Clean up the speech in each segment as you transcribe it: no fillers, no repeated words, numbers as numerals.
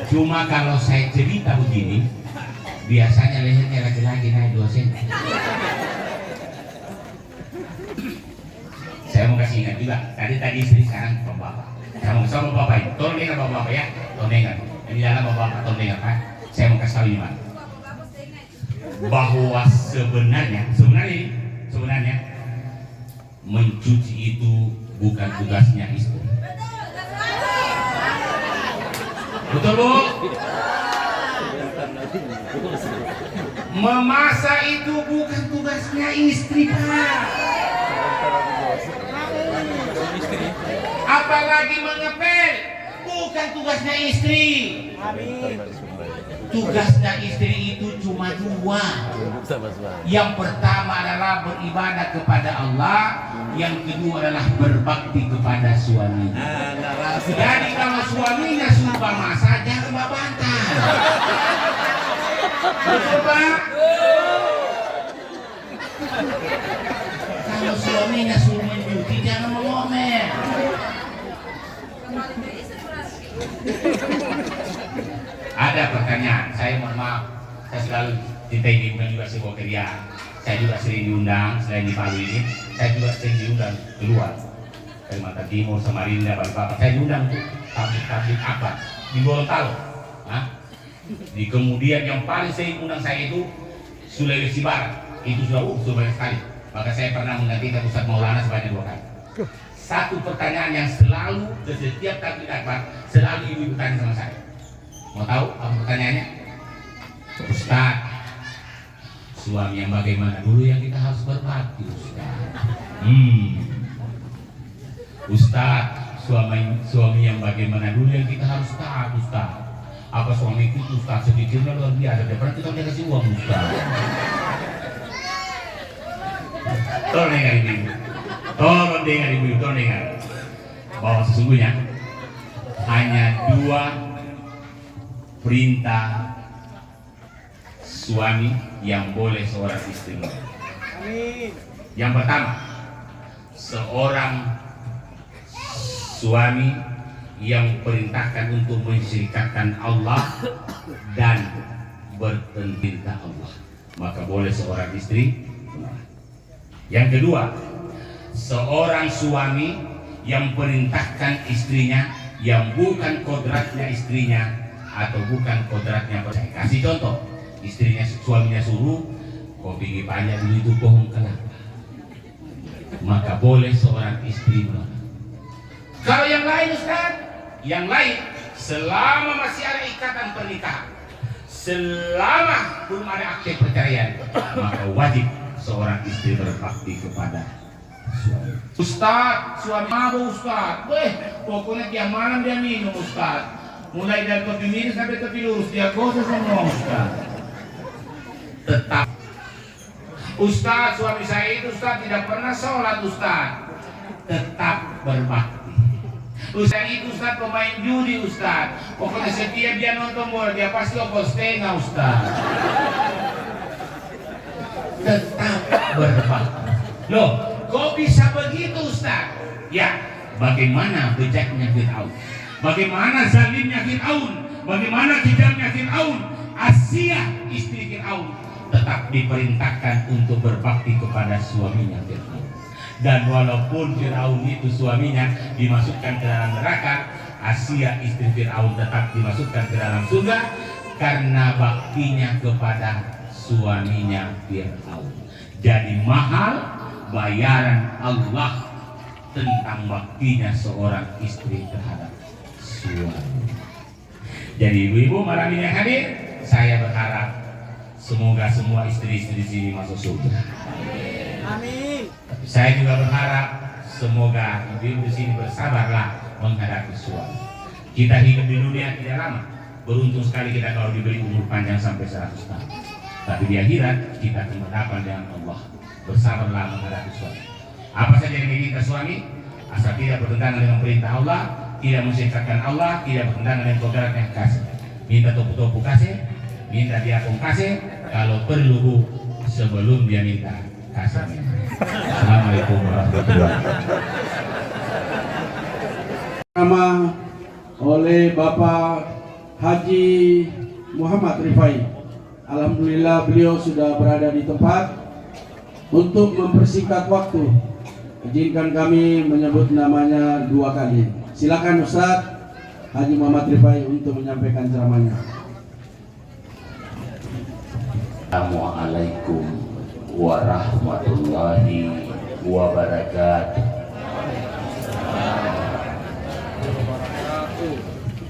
Cuma kalau saya cerita begini, biasanya lehernya laki-laki naik 2 cm. Saya mau kasih ingat juga, tadi istri, sekarang bapak. Saya mau sama bapak ini, tolong dengar bapak ya, tolong dengar. Ini dalam bapak, tolong dengar Pak. Saya mau kasih tahu ini Pak, bahwa sebenarnya mencuci itu bukan tugasnya istri. Betul Bu? Memasak itu bukan tugasnya istri Pak. Apalagi mengepel bukan tugasnya istri. Tugasnya istri itu cuma 2. Yang pertama adalah beribadah kepada Allah, yang kedua adalah berbakti kepada suaminya. Jadi kalau suaminya suka masak, jangan bantah. Betul Pak? Kalau suaminya suruh mencuci, jangan mengomel. Ada pertanyaan, saya mohon maaf, saya selalu cinta ini juga sebuah kerja. Saya juga sering diundang, selain di Palu ini, saya juga sering diundang keluar Kalimantan Timur, Samarinda, Balikpapan. Saya diundang tuh tablik apa di Gorontalo. Di kemudian yang paling sering undang saya itu Sulawesi Barat, itu sudah banyak sekali. Maka saya pernah menggantikan Ustaz Maulana sebanyak 2 kali. Satu pertanyaan yang selalu ke setiap tablik akbar, selalu ibu tanya sama saya. Mau tahu apa pertanyaannya? Ustaz, suami yang bagaimana dulu yang kita harus berbakti Ustaz? Ustaz, suami yang bagaimana dulu yang kita harus taat Ustaz? Apa suami itu Ustaz sedikitnya luar biasa, daripada kita udah kasih uang Ustaz. Tolong dengar ibu, tolong dengar bahwa sesungguhnya hanya 2 perintah suami yang boleh seorang istri. Yang pertama, seorang suami yang perintahkan untuk mensyirikatkan Allah dan bertentang Allah, maka boleh seorang istri. Yang kedua, seorang suami yang perintahkan istrinya yang bukan kodratnya istrinya atau bukan kodratnya. Saya kasih contoh, suaminya suruh kopi banyak dulu itu pohon kelapa, maka boleh seorang istri menolak. Kalau yang lain Ustaz, yang lain selama masih ada ikatan pernikahan, selama belum ada akte perceraian, maka wajib seorang istri berbakti kepada suami. Ustaz, suami mabuk Ustaz, pokoknya tiap malam dia minum Ustaz, mulai dari kopi minum sampai kopi lurus dia gosok semua Ustaz. Tetap Ustaz, suami saya itu Ustaz tidak pernah sholat Ustaz, tetap berbakti. Ustaz itu Ustaz pemain judi Ustaz, pokoknya setiap dia nonton bola dia pasti opos setengah Ustaz. Tetap berbakti. Loh, kok bisa begitu Ustaz? Ya, bagaimana bejaknya Fir'aun, bagaimana zalimnya Fir'aun, bagaimana kejamnya Fir'aun. Asia istri Fir'aun tetap diperintahkan untuk berbakti kepada suaminya Fir'aun. Dan walaupun Fir'aun itu suaminya dimasukkan ke dalam neraka, Asia istri Fir'aun tetap dimasukkan ke dalam surga karena baktinya kepada suaminya Fir'aun. Jadi mahal bayaran Allah tentang baktinya seorang istri terhadap suami. Jadi ibu-ibu malam ini yang hadir, saya berharap semoga semua istri-istri di sini masuk surga. Amin. Saya juga berharap semoga ibu di sini bersabarlah menghadapi suami. Kita hidup di dunia tidak lama. Beruntung sekali kita kalau diberi umur panjang sampai 100 tahun. Tapi di akhirat kita akan berhadapan dengan Allah. Bersabarlah menghadapi suami. Apa saja yang diinginkan suami, asal tidak bertentangan dengan perintah Allah, tidak mensyirikkan Allah, tidak bertentangan dengan kodratnya, kasih. Minta topu-topu kasih, minta diapung kasih, kalau perlu sebelum dia minta kasih. Assalamualaikum warahmatullahi wabarakatuh. Oleh Bapak Haji Muhammad Rifai. Alhamdulillah beliau sudah berada di tempat. Untuk mempersingkat waktu, izinkan kami menyebut namanya 2 kali. Silakan Ustadz Haji Muhammad Rifai untuk menyampaikan ceramahnya. Assalamualaikum warahmatullahi wabarakatuh.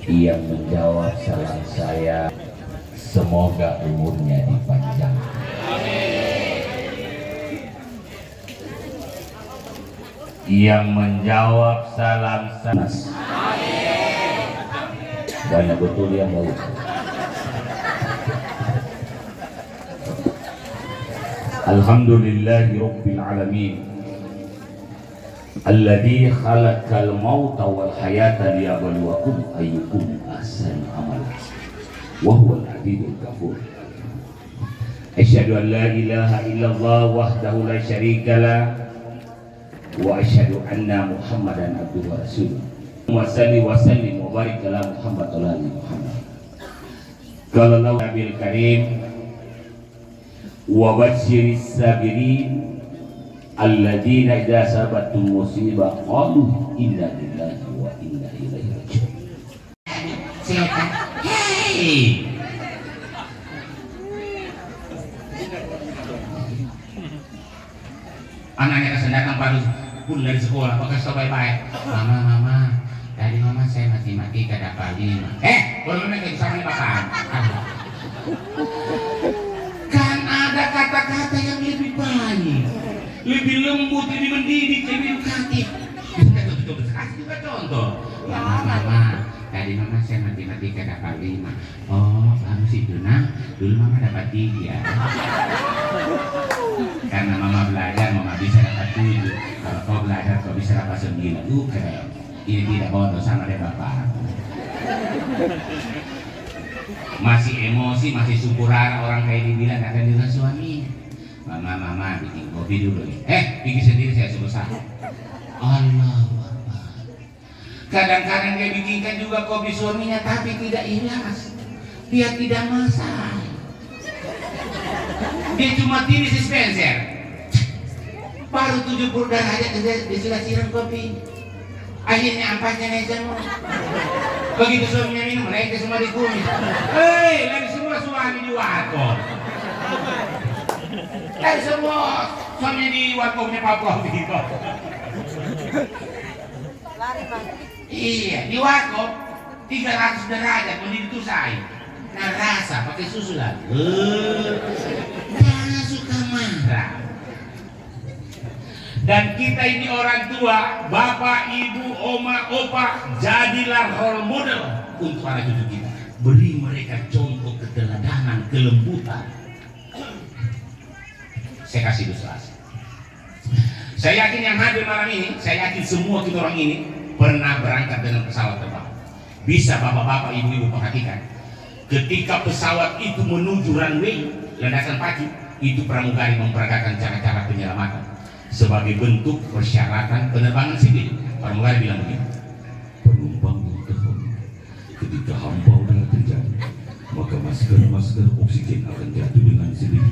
Yang menjawab salam saya, semoga umurnya dipanjangkan. Yang menjawab salam saya, banyak betul yang bagus. Alhamdulillahi Rabbil Alamin Alladhi khalaqal mauta wal hayata liyabluwakum ayyukum ahsanu amala wa huwal azizul ghafur. Asyhadu an la ilaha illallah wahdahu la syarika lah wa asyhadu anna Muhammadan abduhu wa rasuluh. Wa sallim wa barik ala Muhammad wa ali Muhammad. Qala Nabil Karim wa basyiris sabirin alladzina idza sabatum musibah qalu inna lillahi wa inna ilaihi raji'un. Setan. Hey. Anaknya kesendakan baru pun dari sekolah, pakai sobai baik. Mama, tadi mama saya mati kada pagi. Kalau mereka sama bapak. Kan ada kata-kata yang lebih baik, lebih lembut, lebih mendidik, lebih edukatif. Kasih juga contoh. Mama, tadi mama saya mati kada pagi. Oh, baru sih dulu mama dapat 3. Karena mama belajar, mama bisa dapat 7. Kalau kau belajar, kau bisa dapat 9. Keren. Ini tidak bodoh sama deh bapak. Masih emosi, masih syukuran orang kayak dibilang akan dengan suami. Mama bikin kopi dulu nih. Bikin sendiri saya selesai. Allah Akbar. Kadang-kadang dia bikinkan juga kopi suaminya tapi tidak ikhlas. Dia tidak masak. Dia cuma tiris dispenser. Baru 70 derajat dia sudah siram kopi. Akhirnya ampasnya naik semua. Begitu suaminya minum, mereka semua dikumis. Lari semua suami di warkop. Lari semua suaminya di warkopnya Pak Kopi. Lari Bang. Iya, di warkop 300 derajat mendidih itu saya. Nah rasa pakai susu lagi. Jangan suka marah. Dan kita ini orang tua, bapak, ibu, oma, opa, jadilah role model untuk para cucu kita. Beri mereka contoh keteladanan, kelembutan. Saya kasih ilustrasi. Saya yakin yang hadir malam ini, saya yakin semua kita orang ini pernah berangkat dengan pesawat terbang. Bisa bapak-bapak, ibu-ibu perhatikan. Ketika pesawat itu menuju runway landasan pacu, itu pramugari memperagakan cara-cara penyelamatan sebagai bentuk persyaratan penerbangan sivil. Pramugari bilang begini, penumpang yang terhormat, ketika hamba udara terjadi, maka masker oksigen akan jatuh dengan sendiri.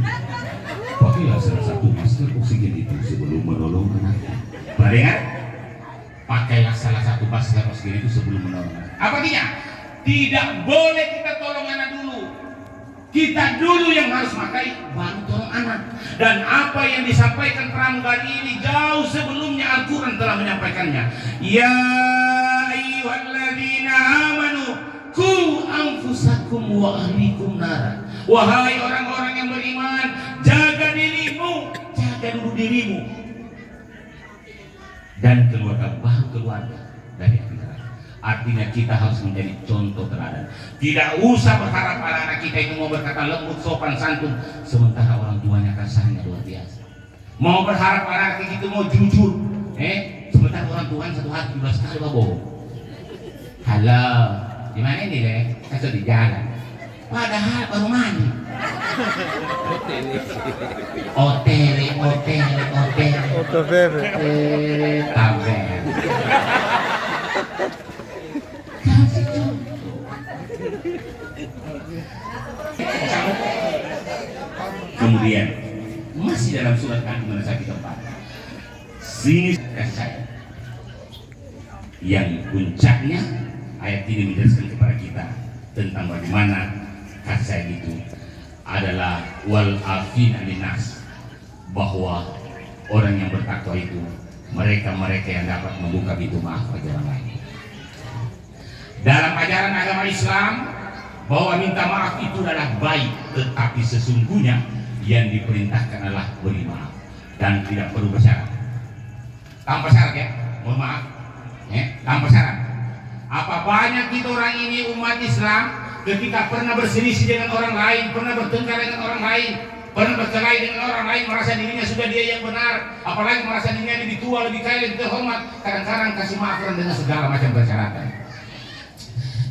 Pakailah salah satu masker oksigen itu sebelum menolong anaknya. Pernah dengar? Pakailah salah satu masker oksigen itu sebelum menolong anak. Apa artinya? Tidak boleh kita tolong anak dulu. Kita dulu yang harus pakai, baru tolong anak. Dan apa yang disampaikan pramugari ini jauh sebelumnya Al-Quran telah menyampaikannya. Ya ayyuhalladzina amanu qu anfusakum wa ahlikum nara. Wahai orang-orang yang beriman, jaga dirimu, jaga dulu dirimu dan keluarga, baru keluarga dari api neraka. Artinya kita harus menjadi contoh teladan. Tidak usah berharap anak-anak kita itu mau berkata lembut, sopan, santun, sementara orang tuanya kasarnya luar biasa. Mau berharap anak kita itu mau jujur, sementara orang tuanya satu hari 17 kali bohong. Halo, di mana ini deh? Saya di jalan. Padahal baru mandi. Otele. Taber. Kasih contoh. Kemudian masih dalam surat An-Nisa tempat sini kasih sayang yang puncaknya ayat ini menjelaskan kepada kita tentang bagaimana kasih sayang itu adalah wal afina linas, bahwa orang yang bertakwa itu mereka yang dapat membuka pintu maaf bagi orang lain. Dalam ajaran agama Islam bahwa minta maaf itu adalah baik, tetapi sesungguhnya yang diperintahkan adalah beri maaf dan tidak perlu bersyarat. Tanpa syarat ya, mohon maaf, tanpa syarat. Apa banyak kita orang ini umat Islam ketika pernah berselisih dengan orang lain, pernah bertengkar dengan orang lain, pernah berkelahi dengan orang lain, merasa dirinya sudah dia yang benar, apalagi merasa dirinya lebih tua, lebih kaya, lebih terhormat, kadang-kadang kasih maafkan dengan segala macam persyaratan.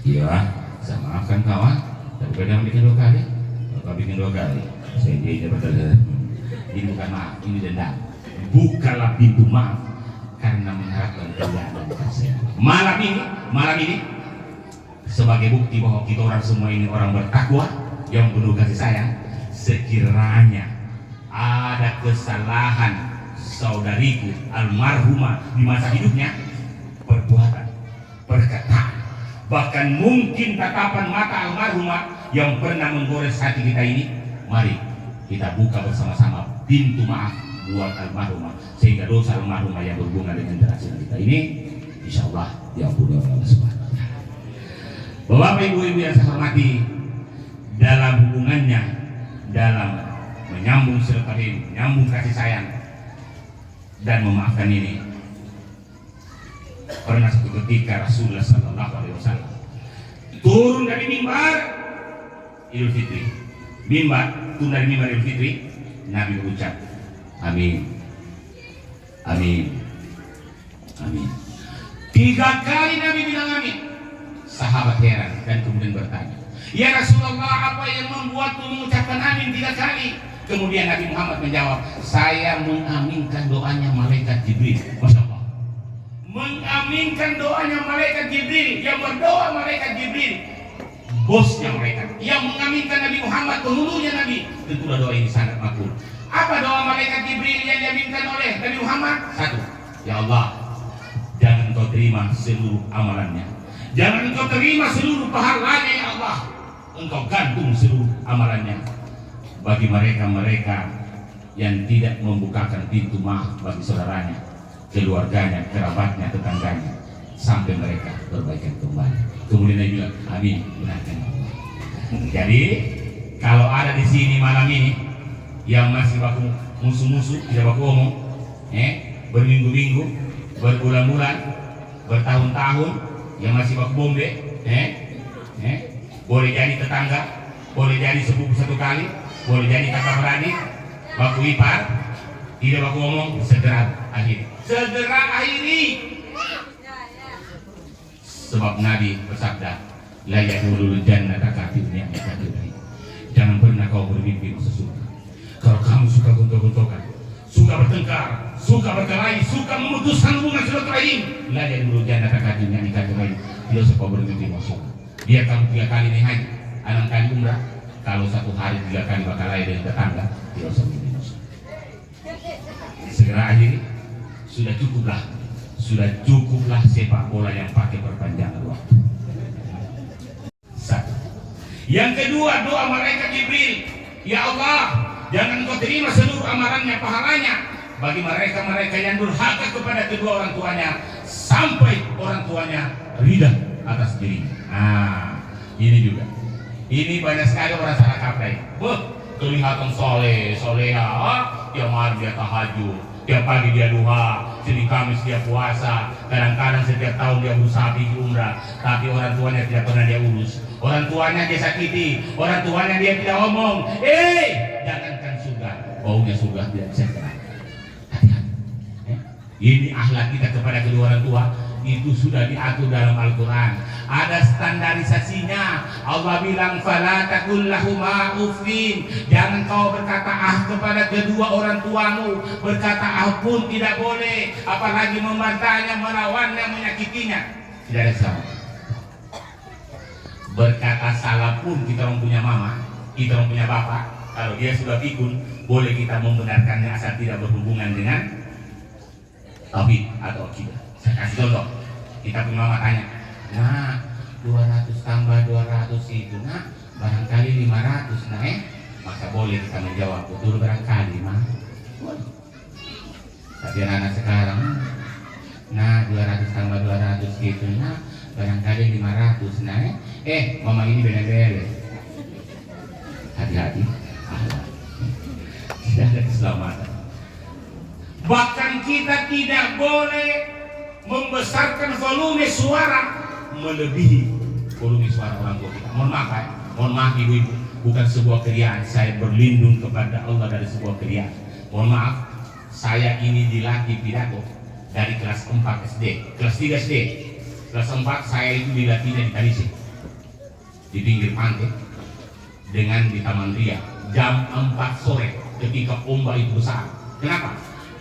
Iya, saya maafkan kawan, tapi kadang bikin 2 kali, kalau bikin 2 kali, saya dia betul. Ini bukan maaf, ini dendam. Bukalah pintu maaf karena mengharapkan keadaan kasih. Malam ini sebagai bukti bahwa kita orang semua ini orang bertakwa yang penuh kasih sayang. Sekiranya ada kesalahan saudariku almarhumah di masa hidupnya, perbuatan, perkataan, bahkan mungkin tatapan mata almarhumah yang pernah menggores hati kita ini, mari kita buka bersama-sama pintu maaf buat almarhumah, sehingga dosa almarhumah yang berhubungan dengan generasi kita ini insya Allah diampuni oleh Allah Subhanahu wa Ta'ala. Bapak ibu-ibu yang saya hormati, dalam hubungannya, dalam menyambung silaturahim, menyambung kasih sayang dan memaafkan ini, pernah suatu ketika Rasulullah Sallallahu Alaihi Wasallam turun dari mimbar Idul Fitri, turun dari mimbar Idul Fitri, Nabi berucap, amin, amin, amin. 3 kali Nabi bilang amin. Sahabat heran dan kemudian bertanya, ya Rasulullah, apa yang membuatmu mengucapkan amin 3 kali? Kemudian Nabi Muhammad menjawab, saya mengaminkan doanya malaikat Jibril. Masya Allah, mengaminkan doanya malaikat Jibril. Yang berdoa malaikat Jibril, bosnya malaikat. Yang mengaminkan Nabi Muhammad, penghulunya Nabi. Tentulah doa ini sangat makbul. Apa doa malaikat Jibril yang diaminkan oleh Nabi Muhammad? 1, ya Allah, jangan kau terima seluruh amalannya, jangan engkau terima seluruh pahalanya ya Allah, engkau gantung seluruh amalannya bagi mereka yang tidak membukakan pintu maaf bagi saudaranya, keluarganya, kerabatnya, tetangganya, sampai mereka berbaikan kembali. Kemudian dia bilang, amin, benarkan Allah. Jadi kalau ada di sini malam ini yang masih baku musuh-musuh, tidak baku omong, berminggu-minggu, berbulan-bulan, bertahun-tahun, yang masih baku bombe, boleh jadi tetangga, boleh jadi sepupu 1 kali, boleh jadi kakak beradik, baku ipar, tidak baku ngomong, segera akhiri. Segera akhiri. Sebab Nabi bersabda, la yadkhulul jannata kafirun ya'malu. Jangan pernah kau bermimpi masuk surga kalau kamu suka gontok-gontokan, suka bertengkar, suka berkelahi, suka memutuskan hubungan silaturahim. La yadkhulul jannata kafirun ya'malu. Tidak usah kau bermimpi masuk. Biar kamu 3 kali naik haji, 6 kali umrah, kalau 1 hari 3 kali bakal lain dengan tetangga, tidak usah bermimpi masuk. Segera akhiri. Sudah cukuplah sepak bola yang pakai perpanjangan waktu. 1. Yang kedua, doa malaikat Jibril, ya Allah, jangan kau terima seluruh amalannya, pahalanya bagi mereka yang durhaka kepada kedua orang tuanya sampai orang tuanya ridha atas dirinya. Ini juga. Ini banyak sekali orang salah kaprah. Kelihatan soleha, tiap malam dia tahajud, tiap pagi dia duha, Senin Kamis dia puasa, kadang-kadang setiap tahun dia berusaha pergi umrah, tapi orang tuanya tidak pernah dia urus, orang tuanya dia sakiti, orang tuanya dia tidak ngomong. Jangankan surga, baunya surga tidak bisa terang. Hati-hati. Ini akhlak kita kepada kedua orang tua itu sudah diatur dalam Al-Quran. Ada standarisasinya. Allah bilang fala taqul lahuma uffin, jangan kau berkata kepada kedua orang tuamu. Berkata pun tidak boleh, apalagi membantahnya, melawannya, menyakitinya. Tidak ada sama. Berkata salah pun kita orang punya mama, kita orang punya bapak. Kalau dia sudah pikun, boleh kita membenarkannya asal tidak berhubungan dengan tauhid atau akidah. Saya kasih contoh. Kita punya mama tanya, nah 200 tambah 200 itu nah barangkali 500 nah maka boleh kita menjawab betul barangkali mah. Tapi anak sekarang, nah 200 tambah 200 gitu nah barangkali 500 nah mama ini beres-beres. Hati-hati, tidak ada keselamatan. Bahkan kita tidak boleh membesarkan volume suara melebihi volume suara orang tua kita. Mohon maaf ibu-ibu, bukan sebuah keriaan. Saya berlindung kepada Allah dari sebuah keriaan. Mohon maaf, saya ini dilatih pidato dari kelas 4 SD, kelas 3 SD. Kelas 4 saya itu dilatihnya di Talisik, di pinggir pantai, dengan di Taman Ria, jam 4 sore ketika ombak itu besar. Kenapa?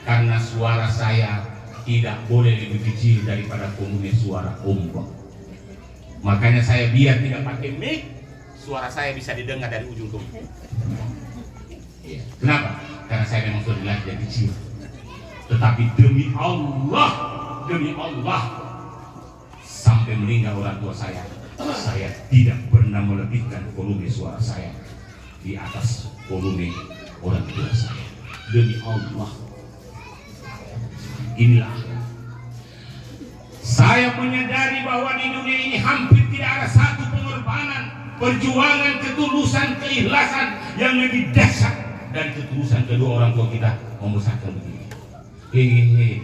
Karena suara saya tidak boleh lebih kecil daripada volume suara ombak. Makanya saya biar tidak pakai mic, suara saya bisa didengar dari ujung ke ujung. Kenapa? Karena saya memang sudah dilatih dari kecil. Tetapi demi Allah, sampai meninggal orang tua saya tidak pernah melebihkan volume suara saya di atas volume orang tua saya. Demi Allah. Inilah saya menyadari bahwa di dunia ini hampir tidak ada satu pengorbanan, perjuangan, ketulusan, keikhlasan yang lebih dahsyat dari ketulusan kedua orang tua kita membesarkan begini.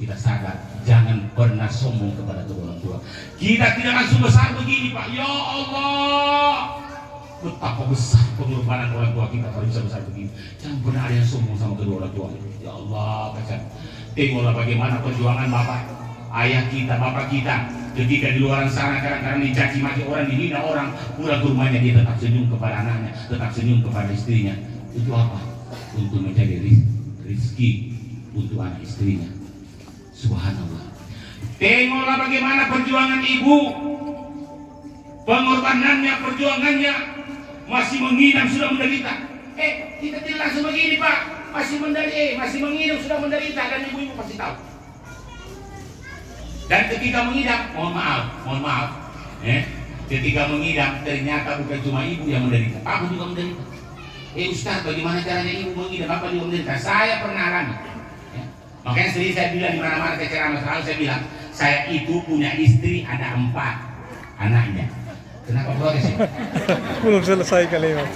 Kita sadar, jangan pernah sombong kepada kedua orang tua. Kita tidak langsung besar begini, Pak. Ya Allah, betapa besar pengorbanan orang tua kita kalau bisa besar begini. Jangan pernah ada yang sombong sama kedua orang tua. Ya Allah, baca. Tengoklah bagaimana perjuangan bapak, ayah kita, bapak kita ketika di luar sana kadang-kadang dicaci maki orang, dihina orang, pulang ke rumahnya dia tetap senyum kepada anaknya, tetap senyum kepada istrinya. Itu apa? Untuk mencari rezeki untuk anak istrinya. Subhanallah. Tengoklah bagaimana perjuangan ibu, pengorbanannya, perjuangannya, masih menginap sudah menderita. Kita tidak langsung begini, Pak. Masih menginap sudah menderita, dan ibu-ibu pasti tahu. Dan ketika mengidap, mohon maaf, ketika mengidap ternyata bukan cuma ibu yang menderita, aku juga menderita. Ustaz, bagaimana caranya ibu mengidap, apa juga menderita? Saya pernah alami. Makanya sering saya bilang di mana-mana saya ceramah, selalu saya bilang, saya itu punya istri ada 4 anaknya. Kenapa protes? Belum selesai kalimat.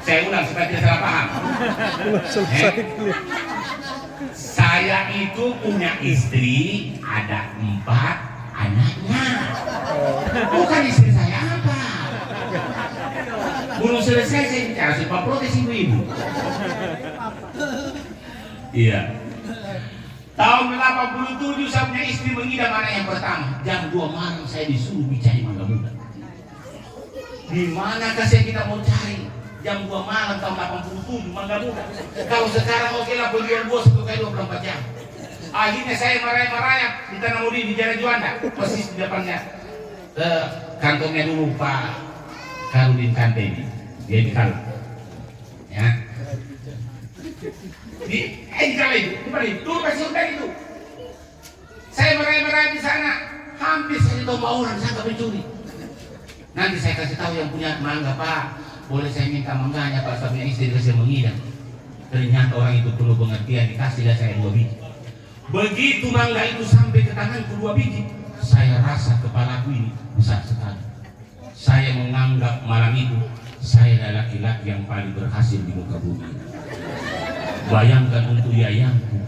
Saya ulang supaya tidak salah paham. Belum selesai kalimat. Saya itu punya istri ada 4 anaknya. Bukan istri saya apa? Belum selesai saya bicara supaya protes ibu-ibu. Iya. Tahun 87 saya punya istri mengidap anak yang pertama. Jam 2 malam saya disuruh mencari mangga muda. Di manakah kita mau cari? Jam 2 malam tahun 87 mangga muda. Kalau sekarang oke lah penjual buah 1 kali 24 jam. Akhirnya saya merayap di Tanah Mudi di Jalan Juanda, persis di depannya kantongnya dulu Pak Karudin Kante ini. Dia di Kala. Ya. Di Kala itu, di mana itu? Dulu masih udah itu. Saya merayap di sana, hampir saya ditolong orang sangka pencuri. Nanti saya kasih tahu yang punya mangga, Pak. Boleh saya minta mangganya, Pak, sampai istri saya mengidam. Ternyata orang itu perlu pengertian, dikasihlah saya 2 biji. Begitu mangga itu sampai ke tanganku 2 biji, saya rasa kepalaku ini besar sekali. Saya menganggap malam itu saya adalah laki-laki yang paling berhasil di muka bumi. Bayangkan untuk yayangku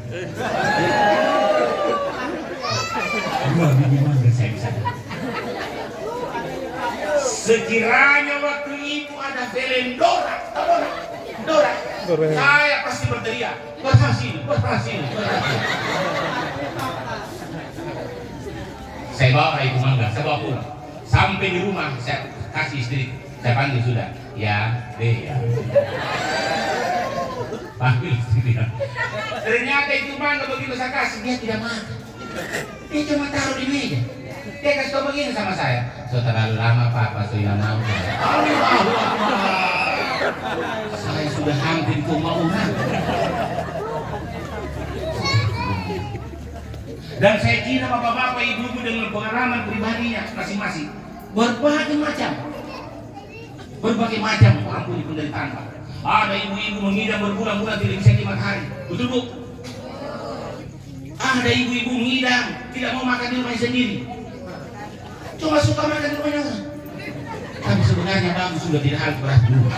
2 biji mangga saya bisa. Sekiranya waktu itu ada Velendora, Dora, saya pasti berteriak, berhasil. Saya bawa itu mangga, saya bawa pulang. Sampai di rumah, saya kasih istri, saya panggil sudah, ya. Panggil istri dia. Ternyata itu mangga begitu saya kasih, dia tidak makan. Dia cuma taruh di meja. Dia kasih tau begini sama saya, so terlalu lama Papa sudah mau. Allahu Akbar. Saya sudah hampir kemauan. Dan saya kira bapak-bapak ibu-ibu dengan pengalaman pribadinya masing-masing berbagai macam orang punya penderitaan. Ada ibu-ibu mengidam berbulan-bulan tidak bisa di matahari, betul bu? Ada ibu-ibu mengidam tidak mau makan di rumahnya sendiri, cuma suka makan di rumahnya orang. Tapi sebenarnya bagus sudah tidak harus berat dulu.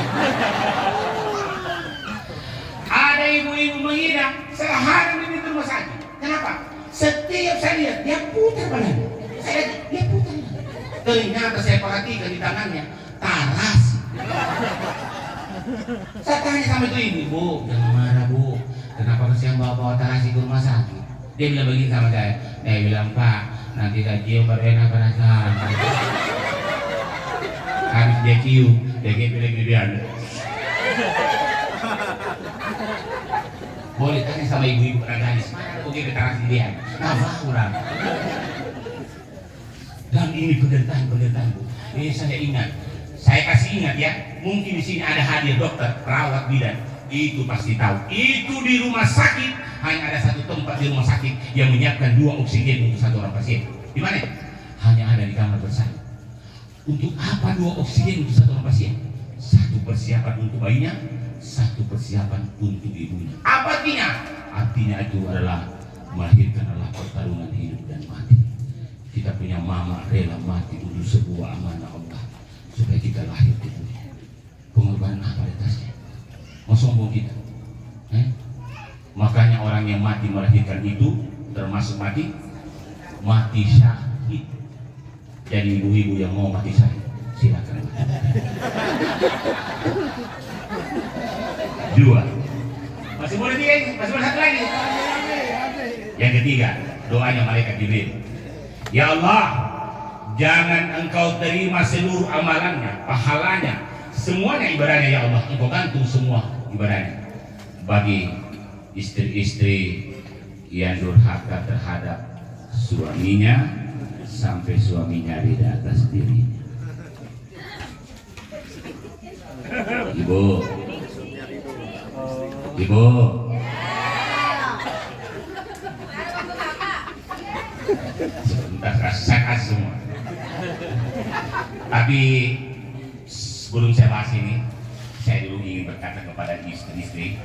Ada ibu-ibu mengidam sehari di rumah sakit. Kenapa? Setiap saya lihat dia putar badannya. Saya lihat dia putar. Ternyata saya perhatikan di tangannya taras. Saya tanya sama itu ibu, bu, jangan marah bu. Kenapa kesian bawa taras ke rumah sakit? Dia bilang begini sama saya. Saya bilang Pak, nanti saya cium berenak perasaan. Habis dia cium, dia gede-gedean. Boleh tanya sama ibu-ibu gadis, mana ada begitu taras dia? Apa kurang? Dan ini penderitaan bu. Ini saya ingat. Saya kasih ingat ya, mungkin di sini ada hadir dokter, perawat bidan, itu pasti tahu. Itu di rumah sakit hanya ada satu tempat di rumah sakit yang menyiapkan 2 oksigen untuk 1 orang pasien. Di mana? Hanya ada di kamar bersama. Untuk apa 2 oksigen untuk 1 orang pasien? 1 persiapan untuk bayinya, 1 persiapan untuk ibunya. Apa artinya? Artinya itu adalah melahirkan adalah pertarungan hidup dan mati. Kita punya mama rela mati untuk sebuah amanah Allah supaya kita lahir di dunia. Pengorbanan apa di atasnya? Mau sombong kita? Makanya orang yang mati melahirkan itu termasuk mati syahid. Jadi ibu-ibu yang mau mati syahid, silakan. 2. Masih boleh 3, masih boleh 1 lagi. Yang ketiga, doanya malaikat Jibril. Ya Allah, jangan Engkau terima seluruh amalannya, pahalanya, semuanya ibadahnya ya Allah. Engkau gantung semua ibadahnya bagi istri-istri yang durhaka terhadap suaminya sampai suaminya ridha atas dirinya. Ibu, sebentar saya kasih semua. Tapi sebelum saya bahas ini, saya dulu ingin berkata kepada istri-istri,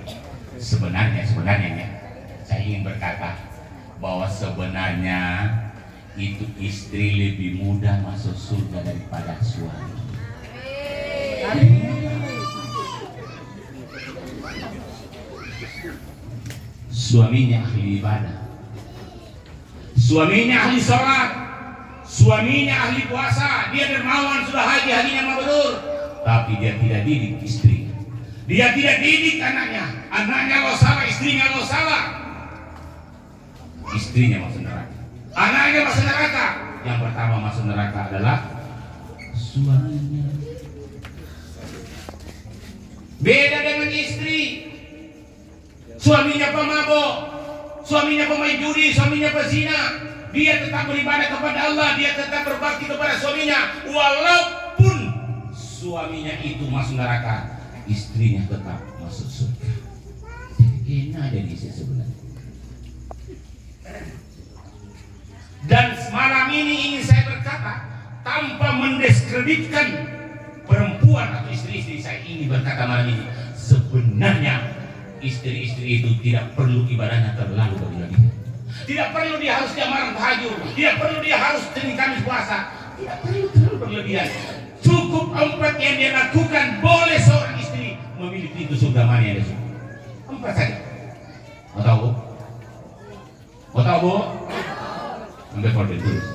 sebenarnya ya, saya ingin berkata bahwa sebenarnya itu istri lebih mudah masuk surga daripada suami. Suaminya ahli ibadah, suaminya ahli sholat, suaminya ahli puasa, dia dermawan, sudah haji, hajinya mabrur, tapi dia tidak didik istri, dia tidak didik anaknya lo salah, istrinya lo salah, istrinya masuk neraka, anaknya masuk neraka. Yang pertama masuk neraka adalah suaminya. Beda dengan istri, suaminya pemabok, suaminya pemain judi, suaminya pezina, dia tetap beribadah kepada Allah, dia tetap berbakti kepada suaminya, walaupun suaminya itu masuk neraka, istrinya tetap masuk surga. Ini ada di sini sebenarnya. Dan malam ini ingin saya berkata tanpa mendiskreditkan perempuan atau istri-istri, saya ingin berkata malam ini, sebenarnya istri-istri itu tidak perlu ibadahnya terlalu berlebihan. Tidak perlu dia harus jamaah tahajud, tidak perlu dia harus Senin Kamis puasa, tidak perlu terlalu berlebihan. Cukup 4 yang dia lakukan, boleh seorang istri memilih pintu surga mana yang dia suka. 4 saja. Mau tahu bu? Mau tahu bu? Ambil kode terus.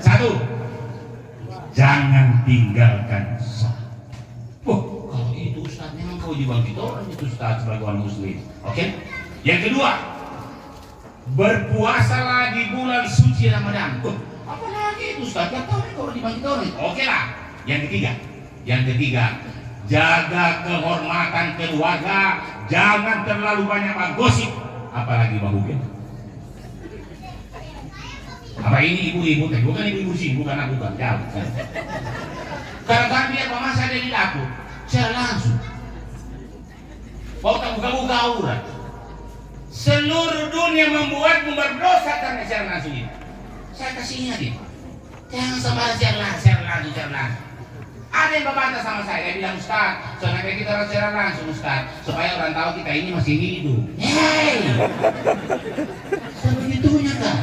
1, jangan tinggalkan sholat. Kalau itu Ustaz, memang kau dibangkit orang itu Ustaz sebagai orang muslim. Oke? Yang kedua, berpuasalah di bulan suci Ramadan. Apalagi itu Ustaz, yang tahu kalau dibangkit orang. Oke lah. Yang ketiga, jaga kehormatan keluarga, jangan terlalu banyak gosip, apalagi bahugin. Apa ini ibu-ibu? Bukan ibu-ibu sih, bukan jauh. Karena dia masa ada di aku, secara langsung. Kau tak buka-buka aurat. Seluruh dunia membuatmu berdosa karena secara langsung ini. Saya kasih ingat itu. Jangan sama secara langsung. Ada yang berbantah sama saya bilang, Ustaz, soalnya kita orang secara langsung, Ustaz, supaya orang tahu kita ini masih hidup. Hei, sebegitunya kan?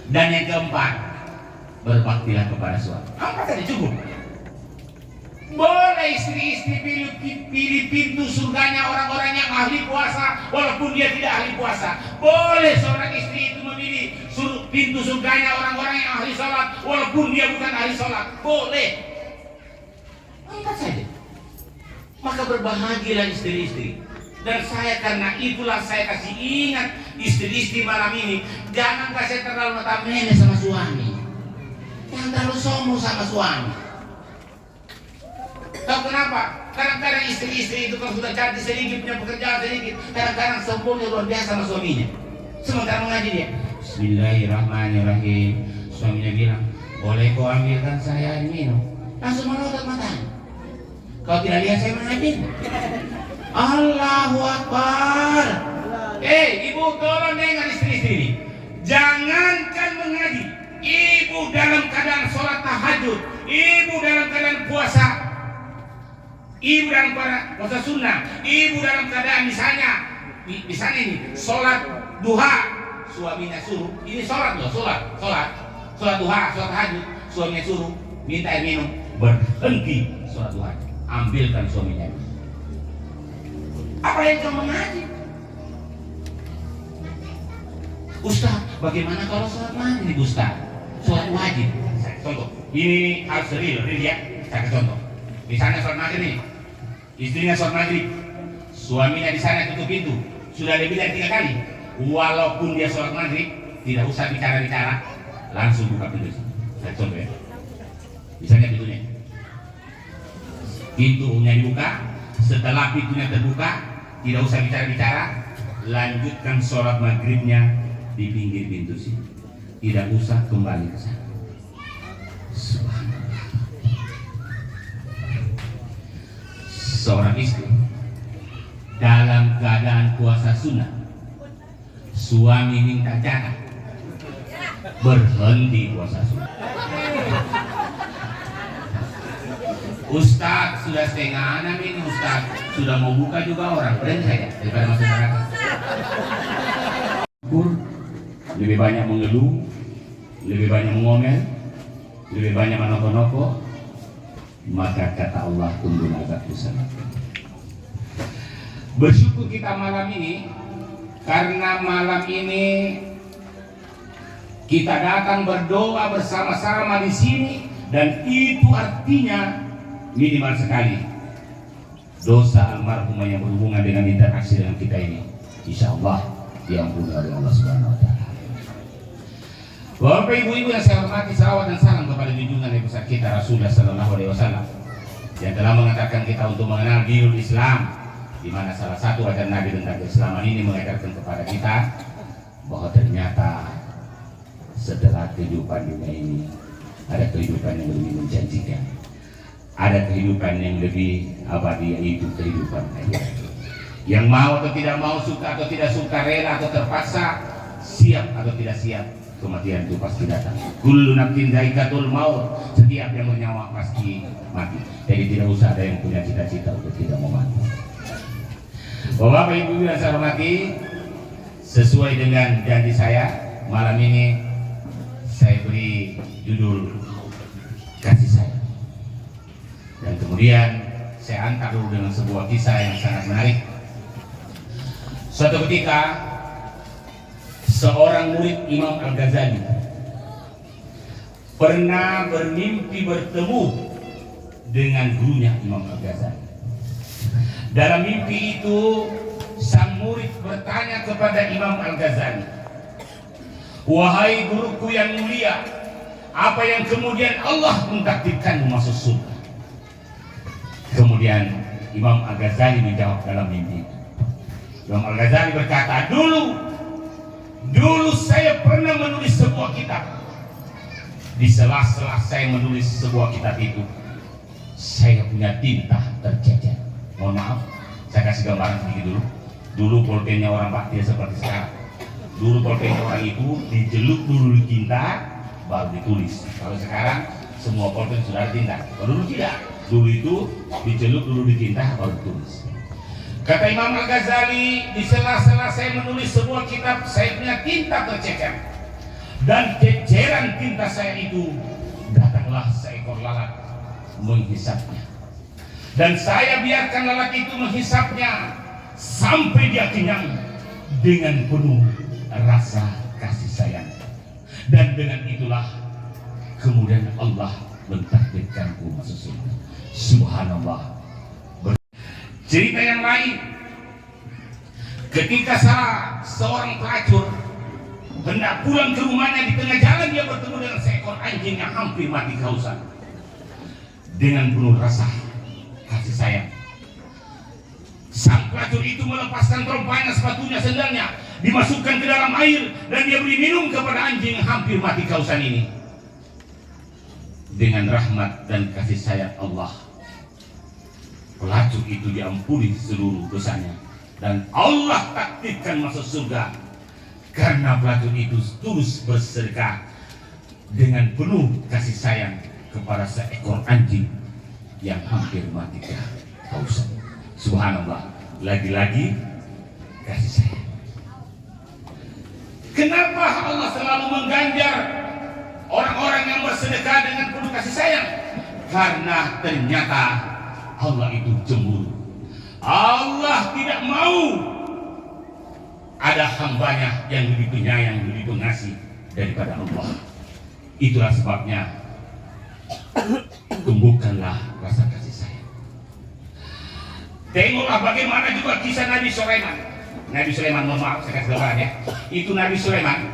Dan yang keempat, berbaktilah kepada suami. Apa tadi cukup? Boleh istri-istri pilih pintu surganya orang-orang yang ahli puasa, walaupun dia tidak ahli puasa. Boleh seorang istri itu memilih pintu surganya orang-orang yang ahli sholat, walaupun dia bukan ahli sholat. Boleh. Angkat saja. Maka berbahagialah istri-istri. Dan saya karena itulah saya kasih ingat istri-istri malam ini, jangan kasih terlalu notabene sama suami. Jangan terlalu sombong sama suami. Tahu kenapa? Kadang-kadang istri-istri itu kalau sudah cantik sedikit, punya pekerjaan sedikit, kadang-kadang sombongnya luar biasa sama suaminya. Sementara mengaji dia, Bismillahirrahmanirrahim. Suaminya bilang, boleh kau ambilkan saya air minum? Langsung melotot matanya. Kau tidak lihat saya mengaji? Allahu Akbar. Ibu tolong dengar istri-istri ini. Jangankan mengaji, ibu dalam keadaan sholat tahajud, ibu dalam keadaan puasa, ibu dalam keadaan puasa sunnah, ibu dalam keadaan misalnya ini sholat duha, suaminya suruh, ini sholat loh, sholat duha, sholat tahajud, suaminya suruh minta air minum, berhenti sholat duha, ambilkan suaminya. Apa yang kau mengaji? Ustaz, bagaimana kalau sholat maghrib Ustaz? Sholat wajib. Contoh, ini harus real ya. Saya contoh. Misalnya sholat maghrib nih, istrinya sholat maghrib, suaminya di sana tutup pintu, sudah lebih dari 3 kali. Walaupun dia sholat maghrib, tidak usah bicara-bicara, langsung buka pintu. Saya contoh ya. Misalnya pintunya dibuka, setelah pintunya terbuka, tidak usah bicara-bicara, lanjutkan sholat maghribnya di pinggir pintu sini. Tidak usah kembali ke sana. Subhanallah. Seorang istri dalam keadaan puasa sunnah, suami minta jatah, berhenti puasa sunnah. Ustaz, sudah 5:30 ini Ustaz, sudah mau buka juga orang, berhenti saja daripada masuk neraka. Lebih banyak mengeluh, lebih banyak mengomel, lebih banyak menoko-noko, maka kata Allah tunggu azab sana. Bersyukur kita malam ini, karena malam ini kita datang berdoa bersama-sama di sini, dan itu artinya minimal sekali dosa almarhumah yang berhubungan dengan interaksi dengan kita ini, insya Allah diampuni oleh Allah Subhanahu Wa Taala. Bapak ibu-ibu yang saya hormati, salawat dan salam kepada junjungan Nabi besar kita Rasulullah Sallallahu Alaihi Wasallam yang telah mengatakan kita untuk mengenal dinul Islam, di mana salah satu ajaran Nabi tentang keislaman ini mengajarkan kepada kita bahwa ternyata setelah kehidupan dunia ini ada kehidupan yang lebih menjanjikan. Ada kehidupan yang lebih abadi, yaitu kehidupan akhirat. Yang mau atau tidak mau, suka atau tidak suka, rela atau terpaksa, siap atau tidak siap, kematian itu pasti datang. Kullu nafsin dha'iqatul maut, setiap yang bernyawa pasti mati. Jadi tidak usah ada yang punya cita-cita untuk tidak mau mati. Bapak ibu yang saya hormati, sesuai dengan janji saya, malam ini saya beri judul kasih sayang. Dan kemudian saya antar dulu dengan sebuah kisah yang sangat menarik. Suatu ketika seorang murid Imam Al-Ghazali pernah bermimpi bertemu dengan gurunya Imam Al-Ghazali. Dalam mimpi itu sang murid bertanya kepada Imam Al-Ghazali, "Wahai guruku yang mulia, apa yang kemudian Allah mentakdirkanmu masuk surga?" Kemudian Imam Al-Ghazali menjawab dalam mimpi. Imam Al-Ghazali berkata, "Dulu Dulu saya pernah menulis sebuah kitab. Di sela-sela saya menulis sebuah kitab itu, saya punya tinta tercecer. Mohon maaf, saya kasih gambaran sedikit dulu. Dulu pulpennya orang Pak tidak seperti sekarang. Dulu pulpennya orang itu dijeluk dulu di tinta, baru ditulis. Kalau sekarang semua pulpen sudah ada tinta. Kalau dulu tidak. Dulu itu diceluk dulu di tinta, baru ditulis. Kata Imam Al-Ghazali, di sela-sela saya menulis sebuah kitab, saya punya tinta tercecer. Dan ceceran tinta saya itu, datanglah seekor lalat menghisapnya. Dan saya biarkan lalat itu menghisapnya sampai dia kenyang dengan penuh rasa kasih sayang. Dan dengan itulah kemudian Allah mentakdirkanku masuk surga. Subhanallah. Cerita yang lain, ketika seorang pelacur hendak pulang ke rumahnya, di tengah jalan dia bertemu dengan seekor anjing yang hampir mati kehausan. Dengan penuh rasa kasih sayang, sang pelacur itu melepaskan terompahnya, sepatunya, sendalnya, dimasukkan ke dalam air, dan dia beri minum kepada anjing yang hampir mati kehausan ini. Dengan rahmat dan kasih sayang Allah, pelacur itu diampuni seluruh dosanya, dan Allah takdirkan masuk surga karena pelacur itu tulus bersedekah dengan penuh kasih sayang kepada seekor anjing yang hampir mati kehausan. Subhanallah, lagi-lagi kasih sayang. Kenapa Allah selalu mengganjar orang-orang yang bersedekah dengan penuh kasih sayang? Karena ternyata Allah itu cemburu. Allah tidak mau ada hambanya yang lebih penyayang, lebih pengasih daripada Allah. Itulah sebabnya tumbuhkanlah rasa kasih sayang. Tengoklah bagaimana juga kisah Nabi Sulaiman. Nabi Sulaiman, mohon maaf saya kasih gambaran ya. Itu Nabi Sulaiman,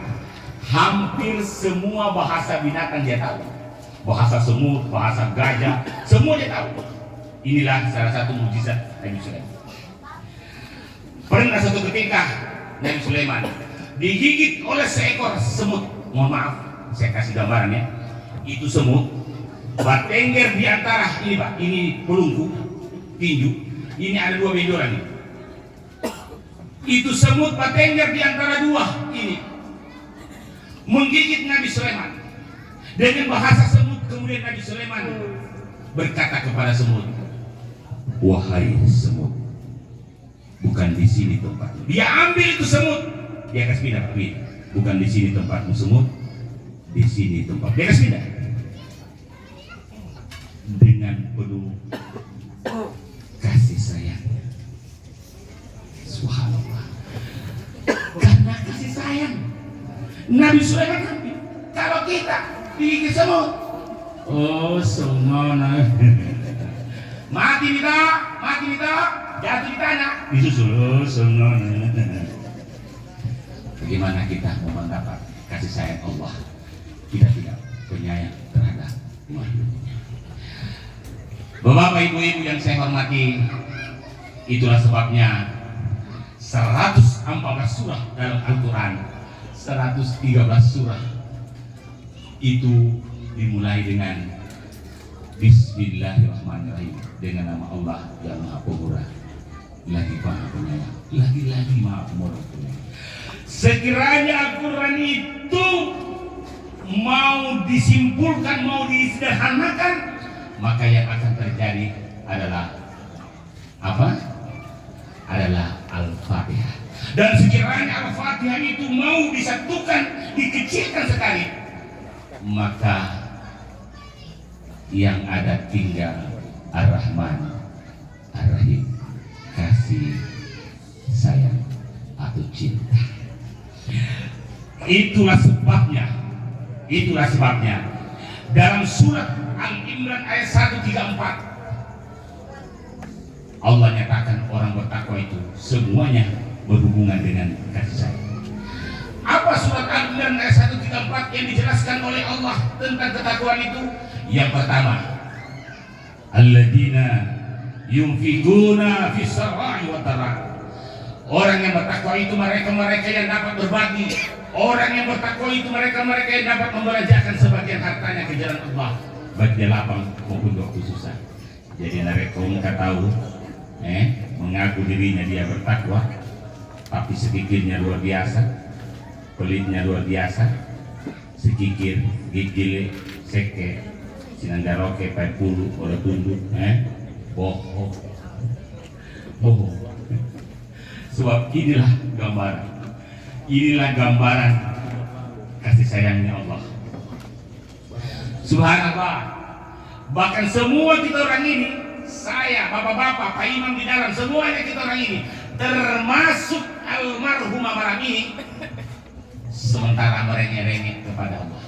hampir semua bahasa binatang dia tahu. Bahasa semut, bahasa gajah, semua dia tahu. Inilah salah satu mukjizat Nabi Sulaiman. Pernah satu ketika Nabi Sulaiman digigit oleh seekor semut. Mohon maaf, saya kasih gambaran ya. Itu semut bertengger di antara ini Pak, ini pelungku, tinju. Ini ada dua benjolan nih. Itu semut bertengger di antara dua ini, menggigit Nabi Sulaiman. Dengan bahasa semut kemudian Nabi Sulaiman berkata kepada semut, wahai semut, bukan di sini tempatmu. Dia ambil itu semut, dia kasih pindah, bukan di sini tempatmu semut, di sini tempat. Dia kasih pindah dengan penuh kasih sayang. Subhanallah, karena kasih sayang Nabi Sulaiman ambil. Kalau kita digigit semut, oh semuanya mati kita, jatuh di tanah, disusul semuanya. Bagaimana kita mau mendapat kasih sayang Allah? Kita tidak penyayang terhadap makhluknya. Bapak ibu-ibu yang saya hormati, itulah sebabnya 114 surah dalam Al-Quran, 113 surah itu dimulai dengan Bismillahirrahmanirrahim, dengan nama Allah yang Maha Pemurah, lagi Maha Penyayang, lagi Maha Pemurah. Sekiranya Al-Quran itu mau disimpulkan, mau disederhanakan, maka yang akan terjadi adalah apa? Adalah Al-Fatihah. Dan sekiranya Al-Fatihah itu mau disatukan, dikecilkan sekali, maka yang ada tinggal Ar-Rahman Ar-Rahim, kasih sayang atau cinta. Itulah sebabnya dalam surat Al-Imran ayat 134 Allah nyatakan orang bertakwa itu semuanya berhubungan dengan kasih sayang. Apa surat Al-Imran ayat 134 yang dijelaskan oleh Allah tentang ketakwaan itu? Yang pertama, alladzina yunfikuna fis-sarra'i wa dharra. Orang yang bertakwa itu mereka yang dapat berbagi Orang yang bertakwa itu mereka yang dapat membelanjakan sebagian hartanya ke jalan Allah, baik dia lapang maupun waktu susah. Jadi mereka nggak tahu, mengaku dirinya dia bertakwa, tapi sedikitnya luar biasa, pelitnya luar biasa, sekikir, gigile, seke, sinanggaroke, pulu, oleh tunduk, bohong. Sebab inilah gambaran kasih sayangnya Allah. Subhanallah. Bahkan semua kita orang ini, saya, bapak-bapak, Pak Imam di dalam, semuanya kita orang ini, termasuk almarhumah malam ini, sementara merengek-rengek kepada Allah,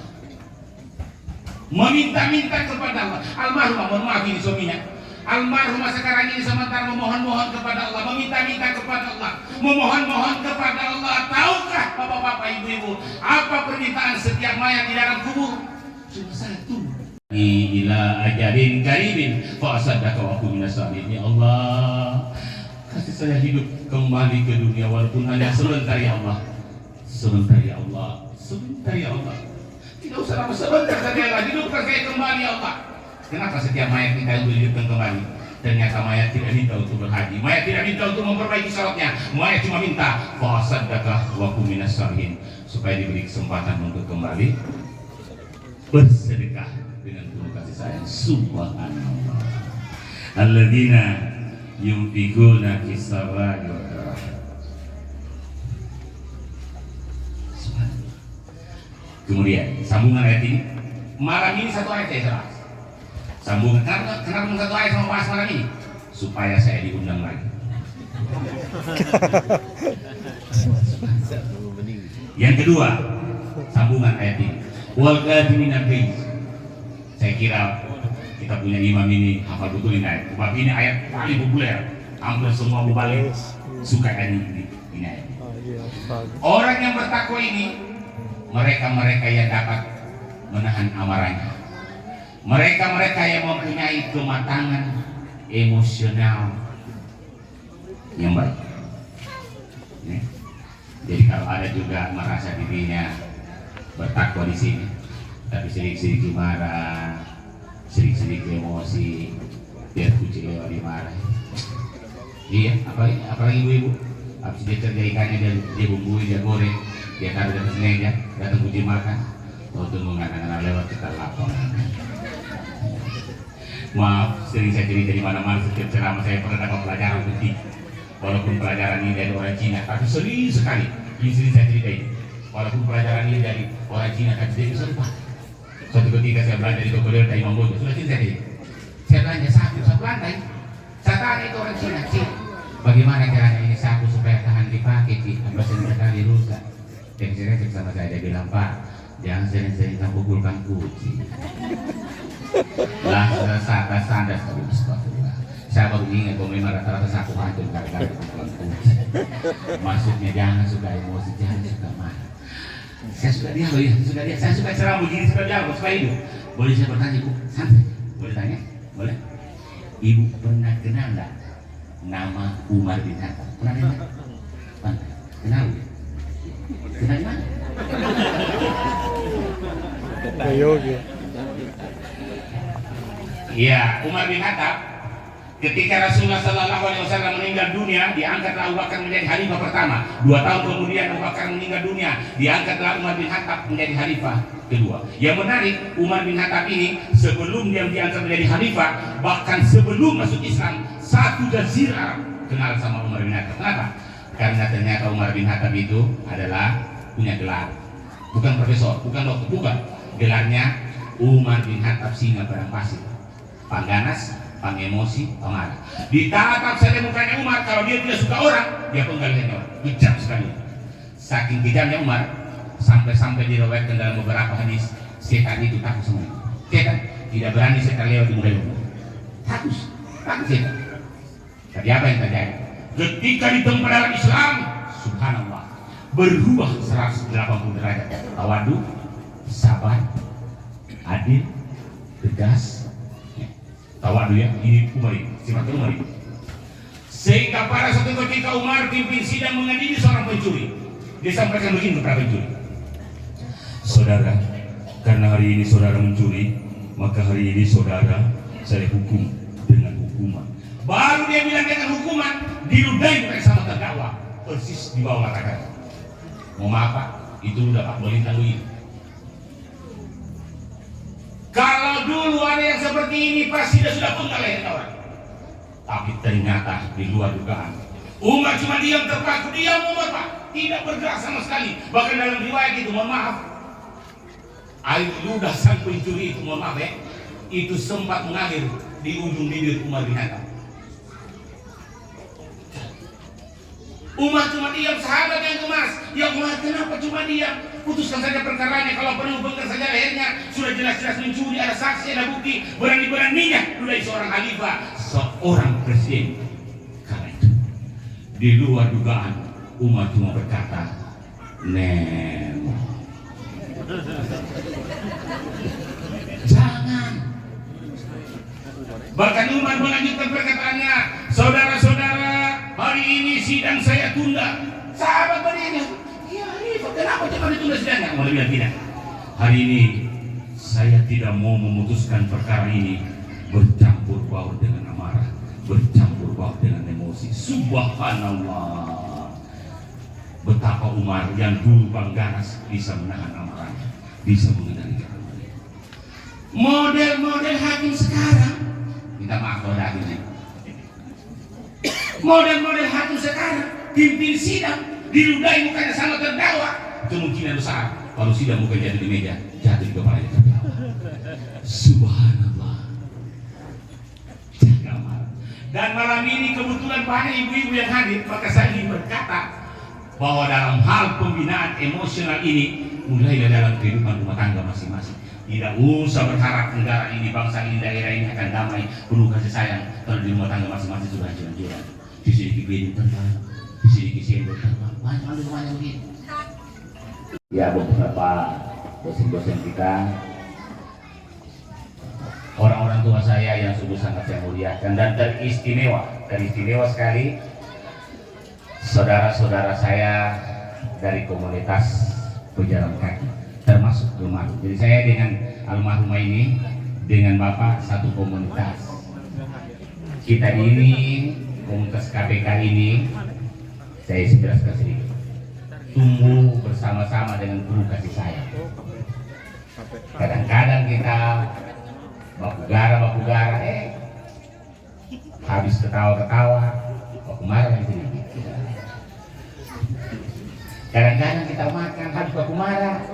meminta-minta kepada Allah. Almarhumah, mohon maaf ini suaminya, almarhumah sekarang ini sementara memohon-mohon kepada Allah, meminta-minta kepada Allah, memohon-mohon kepada Allah. Tahukah bapak-bapak, ibu-ibu, apa permintaan setiap mayat di dalam kubur? Cuma satu. Ila ajalin karibin fa asaddaka wa aku minas salihin. Ya Allah, kasih saya hidup kembali ke dunia walaupun hanya sebentar ya Allah. Sebentar ya Allah. Sebentar ya Allah. Tidak usah lama, sebentar saja Allah. Hidupkan saya kembali ya Allah. Kenapa setiap mayat minta untuk dihidupkan kembali? Ternyata mayat tidak minta untuk berhaji, mayat tidak minta untuk memperbaiki salatnya, mayat cuma minta fa asaddaka wa aku minas salihin, supaya diberi kesempatan untuk kembali bersedekah dengan penuh kasih sayang. Subhanallah. Alladzina yunfiquna fis-sarra'i wad dharra'i. Subhanallah. Kemudian sambungan ayat ini, malam ini satu ayat saya serah. Sambungan, kenapa satu ayat sama bahas malam ini? Supaya saya diundang lagi. Yang kedua, sambungan ayat ini, wal kadhimina al-ghaiz. Saya kira kita punya imam ini hafal betul ini ayat. Sebab ini ayat paling populer, hampir semua mubalik suka ini ayat. Orang yang bertakwa ini, mereka yang dapat menahan amarahnya, mereka yang mempunyai kematangan emosional yang baik. Jadi kalau ada juga merasa dirinya bertakwa di sini, tapi sedikit marah, sedikit emosi, biar kucing lewat dimarah. Iya, apalagi ibu-ibu, habis dia kerja ikannya dia bumbui, dia goreng, dia taruh di atas meja, datang kucing makan, tunggu anak-anak lewat kita lapor. Maaf, sering saya cerita di mana-mana, setiap ceramah saya pernah dapat pelajaran penting. Walaupun pelajaran ini dari orang Cina, tapi sering sekali ini sering saya ceritain. Walaupun pelajaran ini dari orang Cina, tapi saya bisa lupa. Suatu ketika saya belanja di toko dari Imam Bojo, sudah sini saya belanja satu lantai. Saya tanya itu orang Cina, Cik, bagaimana caranya ini sapu supaya tahan dipakai, Cik? Bahasa sekali rusak. Dan saya cek sama saya, dia bilang, Pak, jangan sering-sering kamu pukulkan kucing. Lah, saya sandas tapi astagfirullah. Saya baru ingat bahwa memang rata-rata sapu hancur gara-gara pukulan kucing. Maksudnya jangan suka emosi, jangan suka marah. Saya suka dialog ya, saya suka ceramah begini, suka dialog, supaya hidup. Boleh saya bertanya, Bu? Santai, boleh tanya? Boleh? Ibu pernah kenal nggak nama Umar bin Khattab? Pernah dengar? Kenal ya? Kenal di mana? Yogi. Iya, Umar bin Khattab ketika Rasulullah SAW meninggal dunia, diangkatlah Abu Bakar menjadi khalifah pertama. 2 tahun kemudian Abu Bakar meninggal dunia, diangkatlah Umar bin Khattab menjadi khalifah kedua. Yang menarik, Umar bin Khattab ini sebelum dia diangkat menjadi khalifah, bahkan sebelum masuk Islam, satu jazirah Arab kenal sama Umar bin Khattab. Kenapa? Karena ternyata Umar bin Khattab itu adalah punya gelar, bukan profesor, bukan dokter, bukan. Gelarnya Umar bin Khattab singa padang pasir, pangganas, pangemosi, pemarah. Ditatap saja mukanya Umar, kalau dia tidak suka orang, dia penggal leher, kejam sekali. Saking kejamnya Umar, sampai diriwayatkan dalam beberapa hadis, setan itu takut sama dia. Setan tidak berani setan lewat di muka Umar. Takut setan. Tapi apa yang terjadi? Ketika ditempa dalam Islam, subhanallah, berubah 180 derajat. Tawadu, sabar, adil, tegas. Tawadu ya, ini Umar ini, sifat Umar ini. Sehingga pada suatu ketika Umar pimpin sidang mengadili seorang pencuri. Dia sampaikan begini kepada pencuri, Saudara, karena hari ini saudara mencuri, maka hari ini saudara saya hukum dengan hukuman. Baru dia bilang dengan hukuman, diludahi bukan sama terdakwa, persis di bawah mata. Mau maaf Pak, itu udah Pak boleh tangguhin. Kalau dulu ada yang seperti ini pasti sudah penggal leher orang. Tapi ternyata di luar dugaan. Umar cuma diam terpaku, diam Umar Pak, tidak bergerak sama sekali. Bahkan dalam riwayat itu, mohon maaf, air ludah sang pencuri itu, mohon maaf ya, itu sempat mengalir di ujung bibir Umar bin Khattab. Umar cuma diam, sahabat yang gemas. Ya Umar, kenapa cuma diam? Putuskan saja perkaranya, kalau perlu bengkar saja lehernya. Sudah jelas-jelas mencuri, ada saksi, ada bukti. Berani-beraninya ludahi seorang khalifah, seorang presiden. Karena itu, di luar dugaan, Umar cuma berkata, Nemo. Jangan. Bahkan Umar melanjutkan perkataannya, saudara-saudara, hari ini sidang saya tunda. Sahabat berdiri, ya Khalifah, kenapa cepat ditunda sidangnya? Umar bilang tidak. Hari ini saya tidak mau memutuskan perkara ini bercampur baur dengan amarah, bercampur baur dengan emosi. Subhanallah. Betapa Umar yang dulu Banggaras bisa menahan amarahnya, bisa mengendalikan amarahnya. Model-model hakim sekarang, minta maaf kalau ada hakimnya. Model-model hakim sekarang pimpin sidang diludahi mukanya sama terdakwa, kemungkinan besar kalau sidang bukan jatuh di meja, jatuh di kepalanya terdakwa. Subhanallah. Dan malam ini kebetulan banyak ibu-ibu yang hadir, maka saya ingin berkata bahwa dalam hal pembinaan emosional ini mulailah dalam kehidupan rumah tangga masing-masing. Tidak usah berharap negara ini, bangsa ini, daerah ini akan damai, penuh kasih sayang kalau di rumah tangga masing-masing sudah hancur-hancuran. Di sini kibedin terbang, di sini kisendok terbang, banyak rumahnya begini. Ya, beberapa dosen-dosen kita, orang-orang tua saya yang sungguh sangat saya muliakan dan teristimewa sekali saudara-saudara saya dari komunitas pejalan kaki, termasuk almarhum. Jadi saya dengan almarhumah ini, dengan Bapak satu komunitas. Kita ini, komunitas KPK ini, saya jelaskan sedikit, tumbuh bersama-sama dengan penuh kasih sayang. Kadang-kadang kita baku gara, habis ketawa-ketawa, baku marah lagi sedikit. Kadang-kadang kita makan, habis baku marah.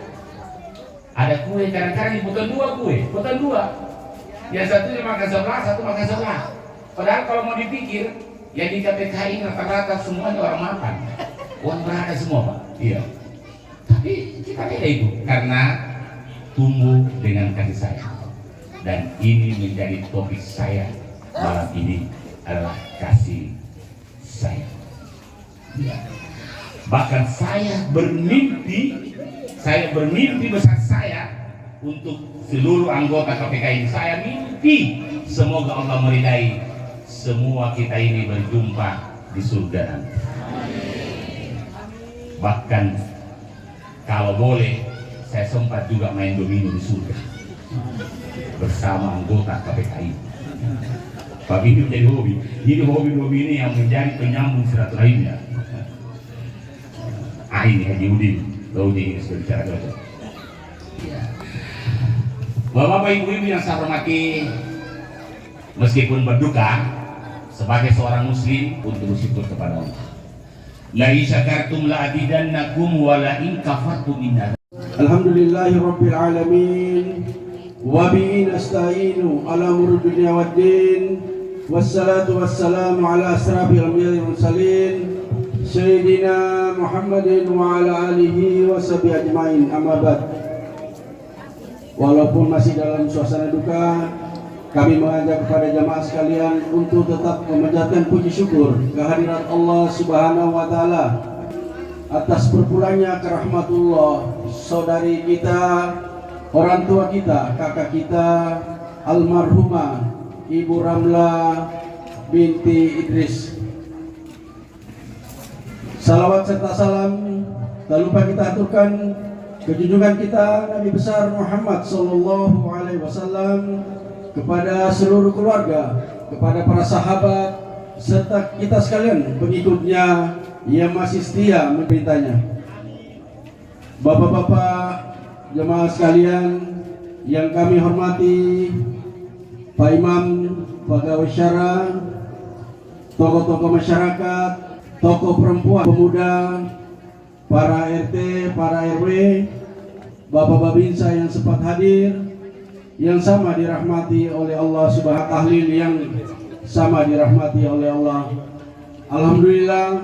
Ada kue, kadang-kadang bukan dua kue, bukan dua. Yang satu makan sebelah, satu makan sebelah. Padahal kalau mau dipikir, yang di KPK ini rata-rata semuanya orang makan. Uang berada semua Pak. Iya. Tapi kita beda itu, karena tumbuh dengan kasih sayang. Dan ini menjadi topik saya malam ini adalah kasih sayang. Ya. Bahkan saya bermimpi besar saya untuk seluruh anggota KPK ini. Saya mimpi semoga Allah meridai semua kita ini berjumpa di surga nanti. Bahkan kalau boleh saya sempat juga main domino di surga bersama anggota KPK ini. Pak ini menjadi hobi. Ini hobi ini yang menjadi penyambung silaturahimnya. Ini Haji Udin, ini sudah bicara cocok. Bapak-bapak ibu-ibu yang saya hormati, meskipun berduka sebagai seorang muslim untuk bersyukur kepada Allah. La in syakartum la azidannakum wa la in kafartum inna. Alhamdulillahirabbil alamin. Wa bihi nasta'inu ala umuri dunya waddin. Wassalatu wassalamu ala asrafil anbiya'i wal mursalin. Sayyidina Muhammadin wa ala alihi wa sahbihi ajmain, amma ba'd. Walaupun masih dalam suasana duka, kami mengajak kepada jamaah sekalian untuk tetap memanjatkan puji syukur kehadirat Allah Subhanahu wa taala atas berpulangnya ke rahmatullah saudari kita, orang tua kita, kakak kita, almarhumah Ibu Ramla binti Idris. Salawat serta salam tak lupa kita aturkan kejunjungan kita Nabi besar Muhammad sallallahu alaihi wasallam, kepada seluruh keluarga, kepada para sahabat serta kita sekalian pengikutnya yang masih setia memerintahnya. Bapak-bapak, jemaah sekalian yang kami hormati, Pak Imam, pegawai syara, tokoh-tokoh masyarakat, tokoh perempuan, pemuda, para RT, para RW, Bapak Babinsa yang sempat hadir, yang sama dirahmati oleh Allah Subhanahu tahlil yang sama dirahmati oleh Allah. Alhamdulillah,